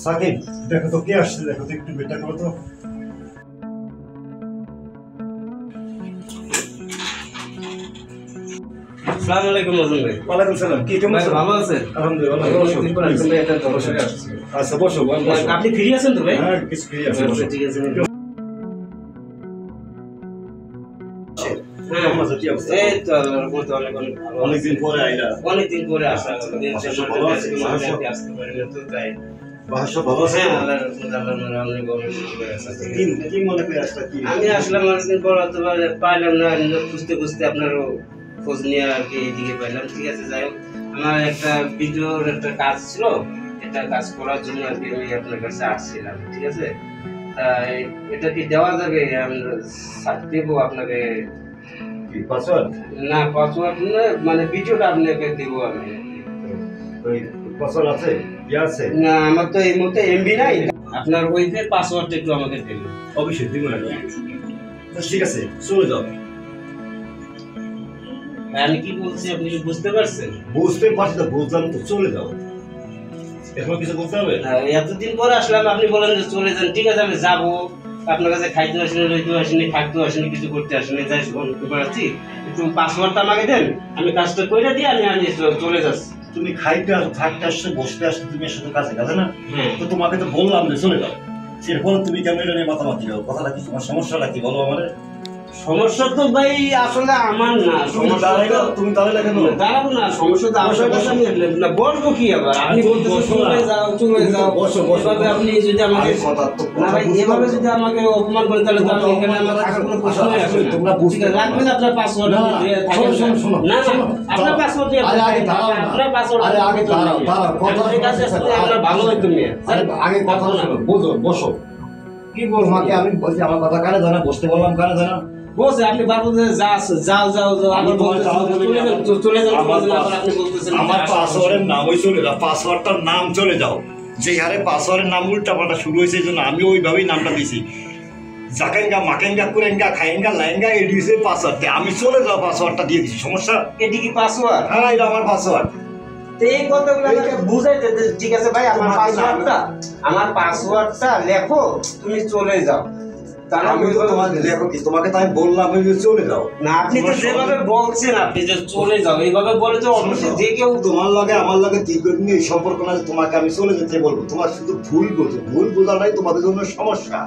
সাকিব, দেখো তো কে আসছে, দেখো তো একটু বেটা করো তো। আসসালামু আলাইকুম নজরুল ভাই। ওয়ালাইকুম সালাম। কি কেমন আছেন? ভালো আছেন? আলহামদুলিল্লাহ। অনেকদিন পর আসলে একটা দর্শনে আসছি। আচ্ছা বসো বসো। আপনি ফ্রি আছেন তো ভাই? হ্যাঁ কিছু ফ্রি আছে, বসো। ঠিক আছে। কেমন আছো, কি অবস্থা? এই তো আল্লাহর রহমতে অনেক অনেক ভালো। অনেকদিন পরে আইলা। অনেকদিন পরে আসা হলো। ভালো আছি, ভালো আছি। আসতে পারিনি তো তাই। বাসা ভালো আছে? হ্যাঁ আল্লাহর রহমতে আল্লাহর অনেক অনেক ভালো আছে। কি মনে করে আসলা কি? আমি আসলাম অনেকদিন পর, তো পাইলাম না, খুঁজতে খুঁজতে আপনারও খোঁজ নিয়ে আর কি এদিকে পাইলাম। ঠিক আছে, যাই হোক, আমার একটা ভিডিওর একটা কাজ ছিল, এটা কাজ করার জন্য আর কি আমি আপনার কাছে আসছিলাম। ঠিক আছে, এটা কি দেওয়া যাবে? আমি দেবো আপনাকে। কি পাসওয়ার্ড? না পাসওয়ার্ড না, মানে ভিডিওটা আপনাকে দেবো আমি। ওই পাসওয়ার্ড আছে? কি আছে? না আমার তো এই মুহূর্তে এমবি নাই। আপনার ওইতে পাসওয়ার্ডটা একটু আমাকে দেবেন। অবশ্যই দিব না। তো ঠিক আছে, চলে যাও। আমি কি বলছি আপনি কি বুঝতে পারছেন? বুঝতে পারছি তো, বুঝলাম তো, চলে যাও। এখন কিছু বলতে হবে? এতদিন পরে আসলাম, আপনি বলেন যে চলে যান। ঠিক আছে, আমি যাবো। আপনার কাছে খাইতে আসেনি, রইতে আসেনি, থাকতে আসেনি, কিছু করতে আসেনি, যাই বলতে পারছি। একটু পাসওয়ার্ডটা আমাকে দেন, আমি কাজটা করে দিয়ে আমি চলে যাচ্ছি। তুমি খাইতে আসো, থাকতে আসছো, বসতে আসছো, তুমি আসলে কাজে কাজে না। হ্যাঁ, তো তোমাকে তো বললাম যে চলে যাও। এরপরে তুমি কেন এটা নিয়ে মাতামাতি যাও? কথাটা কি, তোমার সমস্যাটা কি বলো আমারে? সমস্যা তো ভাই আসলে আমার না। সমস্যা তো তুমি দাঁড়ালে কেন? দাঁড়াবো না, সমস্যা তো আপনার কাছে আমি না বসবো কি আবার? আপনি বলতেছেন চলে যাও, চলে যাও। বসো, বসো। এভাবে আপনি যদি আমাকে না ভাই, এভাবে যদি আমাকে অপমান করেন তাহলে তো আমি এখানে আমার থাকার কোনো প্রশ্নই আসে না। তোমরা বুঝতে রাখবেন আপনার পাসওয়ার্ড। না, শোনো, শোনো, শোনো। না না, আপনার পাসওয়ার্ড দিয়ে আরে আগে দাঁড়াও না। আপনার পাসওয়ার্ড। আরে আগে দাঁড়াও, দাঁড়াও, কথা ঠিক আছে, আপনার ভালো হইতো মিয়া। আরে আগে কথা শোনো, বুঝো, বসো। কি বলবো? তোমাকে আমি বলছি আমার কথা কানে দাও না, বসতে বললাম কানে দাও না। বসে আপনি বারবার যাও যাও যাও যাও, আমি আবার তোমার যাওয়া বলে চলে যান, চলে যান, আমার আবার আপনি বলতেছেন আমার পাসওয়ার্ডের নামই চলে যাও, পাসওয়ার্ডটার নাম চলে যাও। যে হারে পাসওয়ার্ডের নাম উল্টাপাল্টা শুরু হয়েছে, এই জন্য আমি ওইভাবেই নামটা দিয়েছি। জাকেঙ্গা মাকেঙ্গা কুরেঙ্গা খায়েঙ্গা লায়েঙ্গা এই দিয়েছে পাসওয়ার্ড। আমি চলে যাও পাসওয়ার্ডটা দিয়ে দিচ্ছি, সমস্যা? এটি কি পাসওয়ার্ড? হ্যাঁ এটা আমার পাসওয়ার্ড। তো এই কথাগুলো আমাকে বুঝাইতে দে। ঠিক আছে ভাই, আমার পাসওয়ার্ডটা লেখো, তুমি চলে যাও। তাহলে আমি তো তোমাকে দেখো কি, তোমাকে তো আমি বললাম যে চলে যাও। না, আপনি তো যেভাবে বলছেন, আপনি যে চলে যাও এইভাবে বলে তো অবশ্যই যে কেউ তোমার লগে আমার লগে দীর্ঘদিন এই সম্পর্ক না যে তোমাকে আমি চলে যেতে বলবো। তোমার শুধু ভুল বোঝাটাই তোমাদের জন্য সমস্যা।